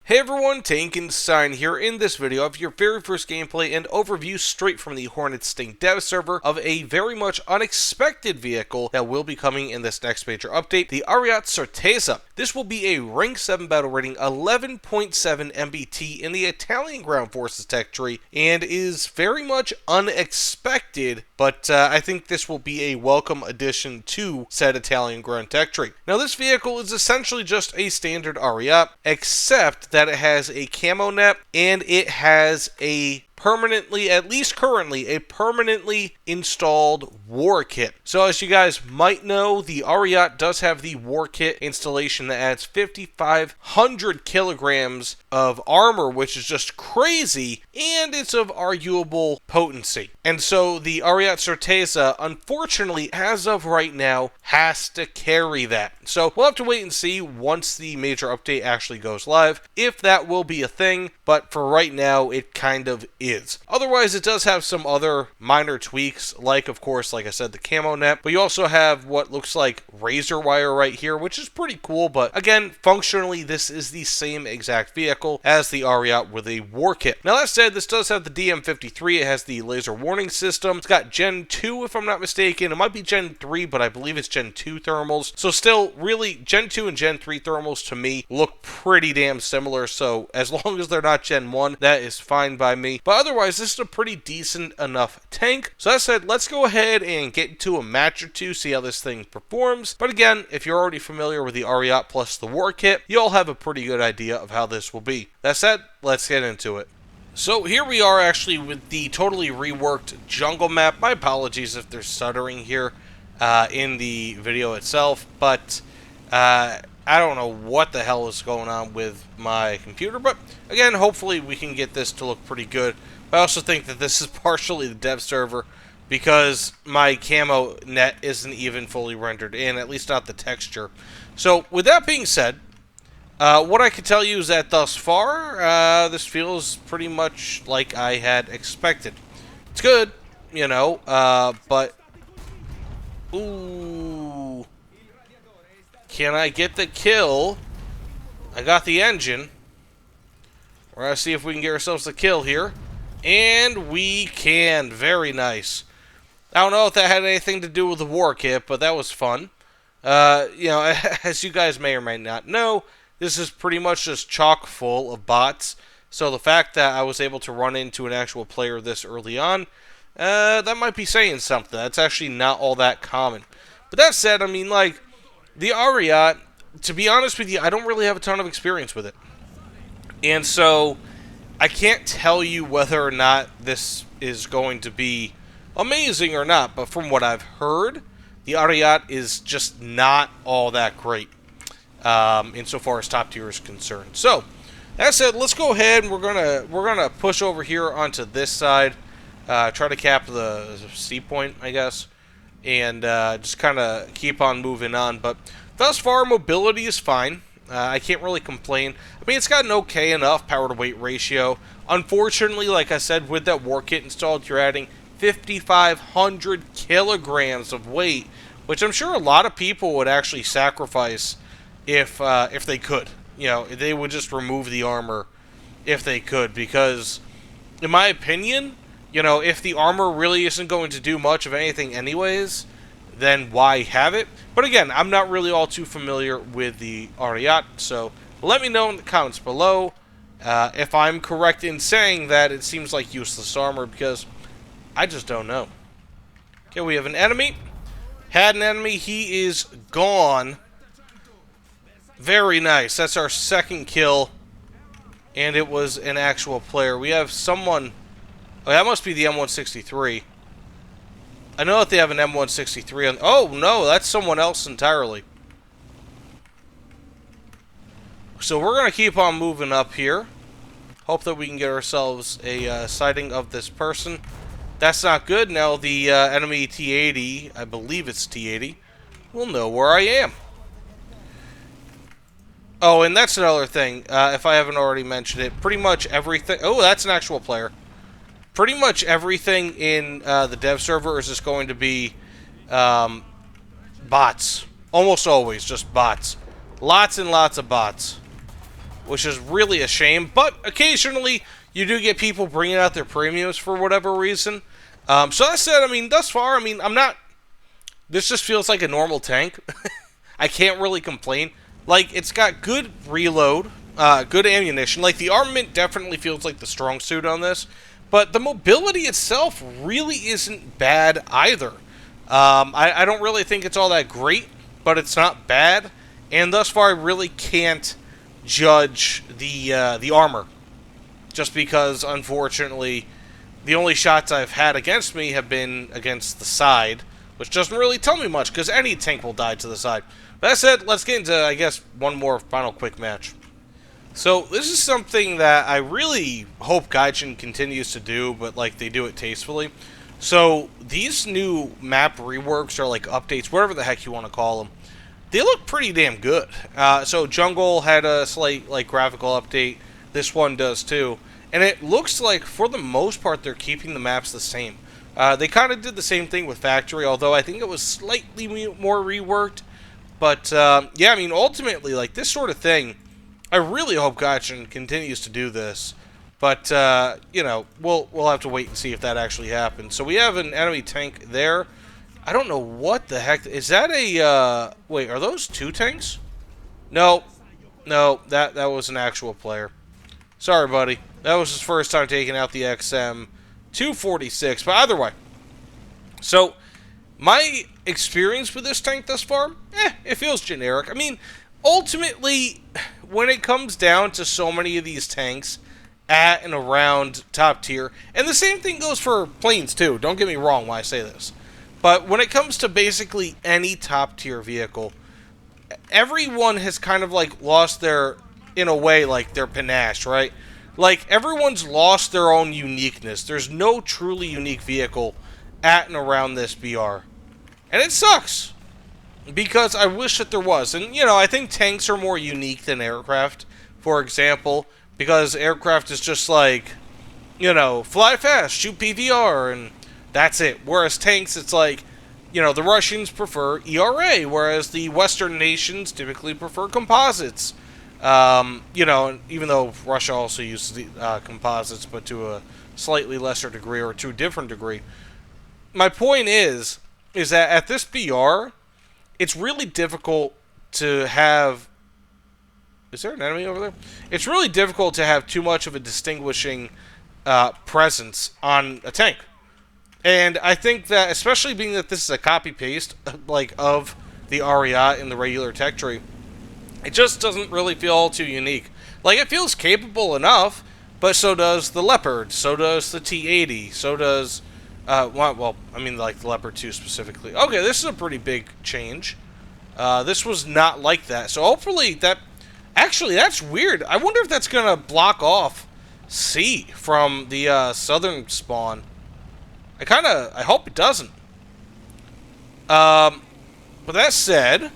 Hey everyone, Tankenstein here. In this video, I have your very first gameplay and overview straight from the Hornet Sting dev server of a very much unexpected vehicle that will be coming in this next major update, the Ariete Certezza. This will be a rank 7 battle rating 11.7 MBT in the Italian Ground Forces tech tree and is very much unexpected, but I think this will be a welcome addition to said Italian ground tech tree. Now this vehicle is essentially just a standard Ariete, except that it has a camo net and it has a permanently, at least currently, a permanently installed war kit. So as you guys might know, the Ariete does have the war kit installation that adds 5,500 kilograms of armor, which is just crazy, and it's of arguable potency. And so the Ariete Certezza, unfortunately, as of right now, has to carry that. So we'll have to wait and see once the major update actually goes live, if that will be a thing, but for right now, it kind of is. Otherwise, it does have some other minor tweaks, like, of course, like I said, the camo net, but you also have what looks like razor wire right here, which is pretty cool, but again, functionally, this is the same exact vehicle as the Ariete with a war kit. Now, that said, this does have the DM53, it has the laser warning system, it's got Gen 2, if I'm not mistaken, it might be Gen 3, but I believe it's Gen 2 thermals, so still, really, Gen 2 and Gen 3 thermals, to me, look pretty damn similar, so as long as they're not Gen 1, that is fine by me, but otherwise, this is a pretty decent enough tank. So that said, let's go ahead and get into a match or two, see how this thing performs. But again, if you're already familiar with the Ariete plus the war kit, you'll have a pretty good idea of how this will be. That said, let's get into it. So here we are actually with the totally reworked jungle map. My apologies if there's stuttering here in the video itself, but I don't know what the hell is going on with my computer, but again, hopefully we can get this to look pretty good. I also think that this is partially the dev server because my camo net isn't even fully rendered in, at least not the texture. So with that being said, what I can tell you is that thus far, this feels pretty much like I had expected. It's good, you know, but... Ooh... Can I get the kill? I got the engine. We're going to see if we can get ourselves a kill here. And we can. Very nice. I don't know if that had anything to do with the war kit, but that was fun. You know, as you guys may or may not know, this is pretty much just chock full of bots. So the fact that I was able to run into an actual player this early on, that might be saying something. That's actually not all that common. But that said, I mean, like, the Ariete, to be honest with you, I don't really have a ton of experience with it. And so, I can't tell you whether or not this is going to be amazing or not, but from what I've heard, the Ariete is just not all that great, insofar as top tier is concerned. So, that said, let's go ahead and we're gonna push over here onto this side, try to cap the C point, I guess, and just kind of keep on moving on. But thus far, mobility is fine. I can't really complain. I mean, it's got an okay enough power-to-weight ratio. Unfortunately, like I said, with that war kit installed, you're adding 5,500 kilograms of weight, which I'm sure a lot of people would actually sacrifice if they could. You know, they would just remove the armor if they could, because, in my opinion, you know, if the armor really isn't going to do much of anything anyways, then why have it? But again, I'm not really all too familiar with the Ariete, so let me know in the comments below if I'm correct in saying that it seems like useless armor, because I just don't know. Okay, we have an enemy. Had an enemy. He is gone. Very nice. That's our second kill, and it was an actual player. We have someone... Oh, that must be the M163. I know that they have an M163 on... Oh, no, that's someone else entirely. So we're going to keep on moving up here. Hope that we can get ourselves a sighting of this person. That's not good. Now the enemy T-80, I believe it's T-80, will know where I am. Oh, and that's another thing, if I haven't already mentioned it. Pretty much everything... Oh, that's an actual player. Pretty much everything in the dev server is just going to be bots. Almost always just bots. Lots and lots of bots. which is really a shame. But occasionally, you do get people bringing out their premiums for whatever reason. So that said, I mean, thus far, I mean, I'm not... This just feels like a normal tank. I can't really complain. Like, it's got good reload, good ammunition. Like, the armament definitely feels like the strong suit on this. But the mobility itself really isn't bad either. I don't really think it's all that great, but it's not bad. And thus far, I really can't judge the armor. Just because, unfortunately, the only shots I've had against me have been against the side, which doesn't really tell me much, because any tank will die to the side. That said, let's get into, I guess, one more final quick match. So, this is something that I really hope Gaijin continues to do, but, like, they do it tastefully. So, these new map reworks, or, like, updates, whatever the heck you want to call them, they look pretty damn good. So, Jungle had a slight, like, graphical update. This one does, too. And it looks like, for the most part, they're keeping the maps the same. They kind of did the same thing with Factory, although I think it was slightly more reworked. But, yeah, I mean, ultimately, like, this sort of thing, I really hope Gaijin continues to do this. But, you know, we'll have to wait and see if that actually happens. So we have an enemy tank there. I don't know what the heck... Is that a, wait, are those two tanks? No. No, that was an actual player. Sorry, buddy. That was his first time taking out the XM246. But either way. So, my experience with this tank thus far, it feels generic. I mean, ultimately, when it comes down to so many of these tanks at and around top tier, and the same thing goes for planes too, don't get me wrong when I say this, but when it comes to basically any top tier vehicle, everyone has kind of like lost their, in a way, like their panache, right? Like, everyone's lost their own uniqueness. There's no truly unique vehicle at and around this BR. And it sucks, because I wish that there was. And, you know, I think tanks are more unique than aircraft, for example, because aircraft is just like, you know, fly fast, shoot PVR, and that's it. Whereas tanks, it's like, you know, the Russians prefer ERA, whereas the Western nations typically prefer composites. You know, even though Russia also uses the, composites, but to a slightly lesser degree, or to a different degree. My point is that at this BR, it's really difficult to have... Is there an enemy over there? It's really difficult to have too much of a distinguishing presence on a tank. And I think that, especially being that this is a copy-paste, like, of the Ariete in the regular tech tree, it just doesn't really feel all too unique. Like, it feels capable enough, but so does the Leopard, so does the T-80, so does... well, I mean, like, the Leopard 2 specifically. Okay, this is a pretty big change. This was not like that. So hopefully that... Actually, that's weird. I wonder if that's going to block off C from the southern spawn. I hope it doesn't. But that said,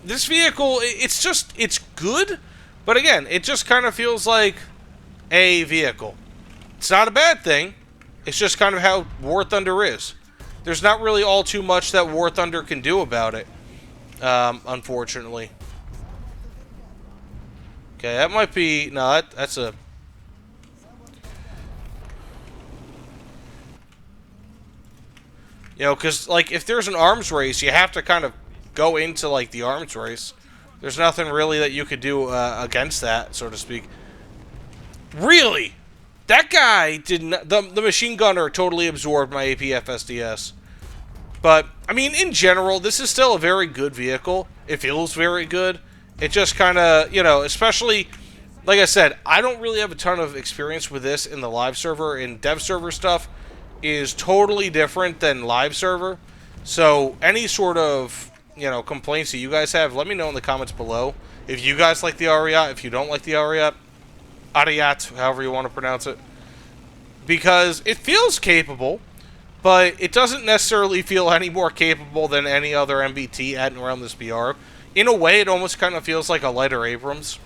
this vehicle, it's good, but again, it just kind of feels like a vehicle. It's not a bad thing. It's just kind of how War Thunder is. There's not really all too much that War Thunder can do about it, unfortunately. Okay, that might be... No, that's a... You know, because, like, if there's an arms race, you have to kind of go into, like, the arms race. There's nothing really that you could do against that, so to speak. Really? That guy did not... The machine gunner totally absorbed my APF SDS. But, I mean, in general, this is still a very good vehicle. It feels very good. It just kind of, you know, especially... Like I said, I don't really have a ton of experience with this in the live server. In dev server stuff is totally different than live server. So, any sort of, you know, complaints that you guys have, let me know in the comments below. If you guys like the Ariete, if you don't like the Ariete, however you want to pronounce it. Because it feels capable, but it doesn't necessarily feel any more capable than any other MBT at and around this BR. In a way, it almost kind of feels like a lighter Abrams.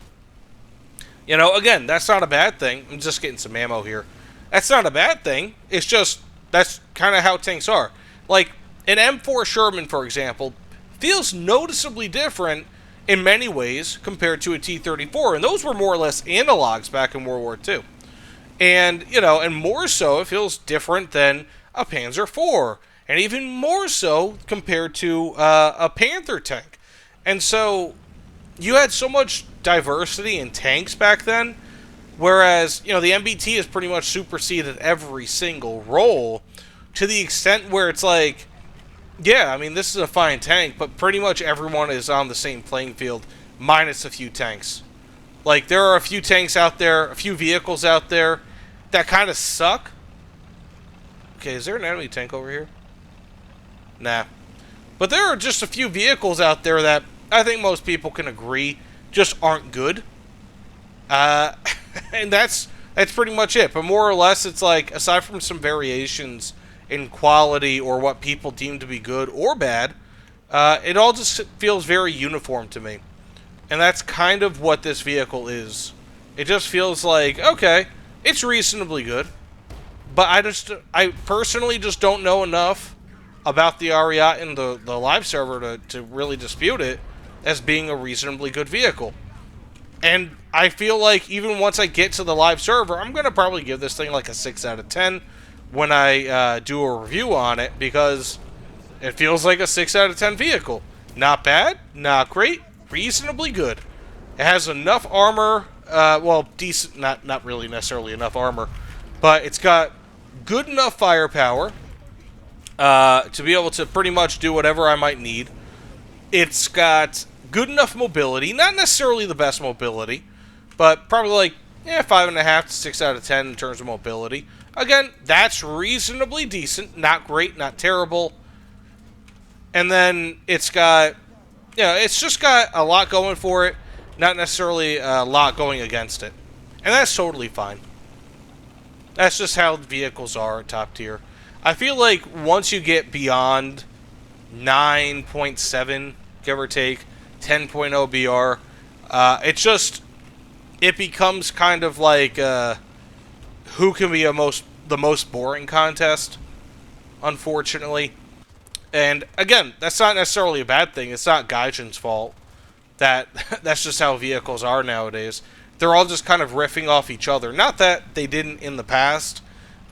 You know, again, that's not a bad thing. I'm just getting some ammo here. That's not a bad thing. It's just, that's kind of how tanks are. Like, an M4 Sherman, for example, feels noticeably different in many ways compared to a T-34, and those were more or less analogs back in World War II. And, you know, and more so, it feels different than a Panzer IV, and even more so compared to a Panther tank. And so, you had so much diversity in tanks back then, whereas, you know, the MBT has pretty much superseded every single role, to the extent where it's like, yeah, I mean, this is a fine tank, but pretty much everyone is on the same playing field, minus a few tanks. Like, there are a few tanks out there, a few vehicles out there that kind of suck. Okay, is there an enemy tank over here? Nah. But there are just a few vehicles out there that I think most people can agree just aren't good. And that's pretty much it. But more or less, it's like, aside from some variations in quality or what people deem to be good or bad, it all just feels very uniform to me. And that's kind of what this vehicle is. It just feels like, okay, it's reasonably good, but I personally just don't know enough about the Ariete in the live server to really dispute it as being a reasonably good vehicle. And I feel like even once I get to the live server, I'm going to probably give this thing like a 6 out of 10 when I do a review on it, because it feels like a 6 out of 10 vehicle. Not bad, not great, reasonably good. It has enough armor, well, decent, not really necessarily enough armor, but it's got good enough firepower to be able to pretty much do whatever I might need. It's got good enough mobility, not necessarily the best mobility, but probably like 5.5 to 6 out of 10 in terms of mobility. Again, that's reasonably decent, not great, not terrible. And then it's got, it's just got a lot going for it, not necessarily a lot going against it. And that's totally fine. That's just how vehicles are at top tier. I feel like once you get beyond 9.7, give or take, 10.0 BR, it becomes kind of like who can be the most boring contest, unfortunately. And again, that's not necessarily a bad thing. It's not Gaijin's fault. That's just how vehicles are nowadays. They're all just kind of riffing off each other. Not that they didn't in the past,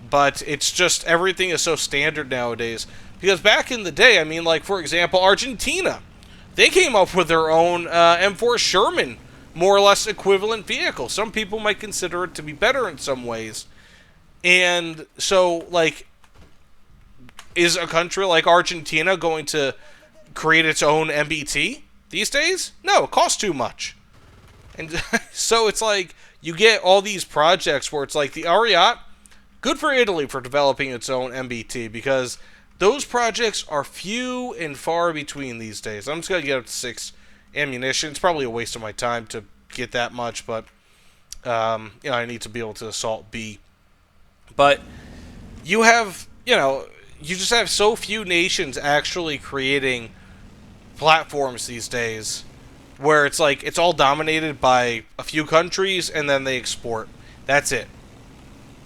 but it's just everything is so standard nowadays. Because back in the day, I mean, like, for example, Argentina, they came up with their own M4 Sherman, more or less equivalent vehicle. Some people might consider it to be better in some ways. And so, like, is a country like Argentina going to create its own MBT these days? No, it costs too much. And so it's like, you get all these projects where it's like the Ariete, good for Italy for developing its own MBT, because those projects are few and far between these days. I'm just going to get up to 6 ammunition. It's probably a waste of my time to get that much, but I need to be able to assault B. But you have, you just have so few nations actually creating platforms these days, where it's like, it's all dominated by a few countries, and then they export. That's it.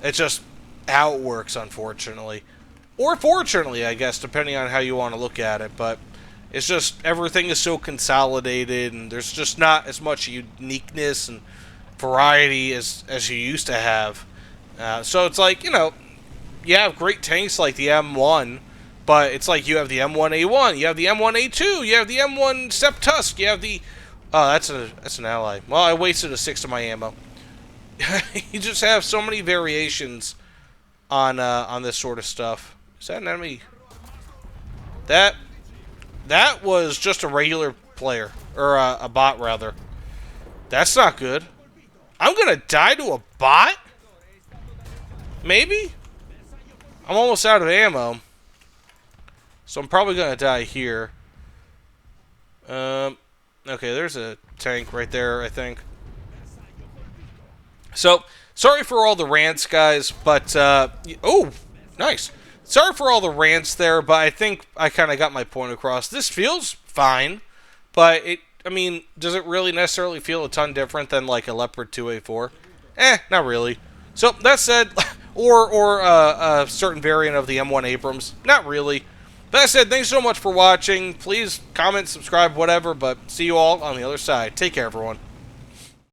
It's just how it works, unfortunately. Or fortunately, I guess, depending on how you want to look at it. But it's just, everything is so consolidated, and there's just not as much uniqueness and variety as you used to have. So it's like, you have great tanks like the M1, but it's like you have the M1A1, you have the M1A2, you have the M1 Septusk, you have the... Oh, that's an ally. Well, I wasted a 6 of my ammo. You just have so many variations on this sort of stuff. Is that an enemy? That was just a regular player, or a bot rather. That's not good. I'm gonna die to a bot? Maybe? I'm almost out of ammo, so I'm probably gonna die here. Okay, there's a tank right there, I think. So, sorry for all the rants, guys, but, oh, nice. Sorry for all the rants there, but I think I kind of got my point across. This feels fine, but does it really necessarily feel a ton different than, like, a Leopard 2A4? Not really. So, that said, or a certain variant of the M1 Abrams, not really. That said, thanks so much for watching. Please comment, subscribe, whatever, but see you all on the other side. Take care, everyone.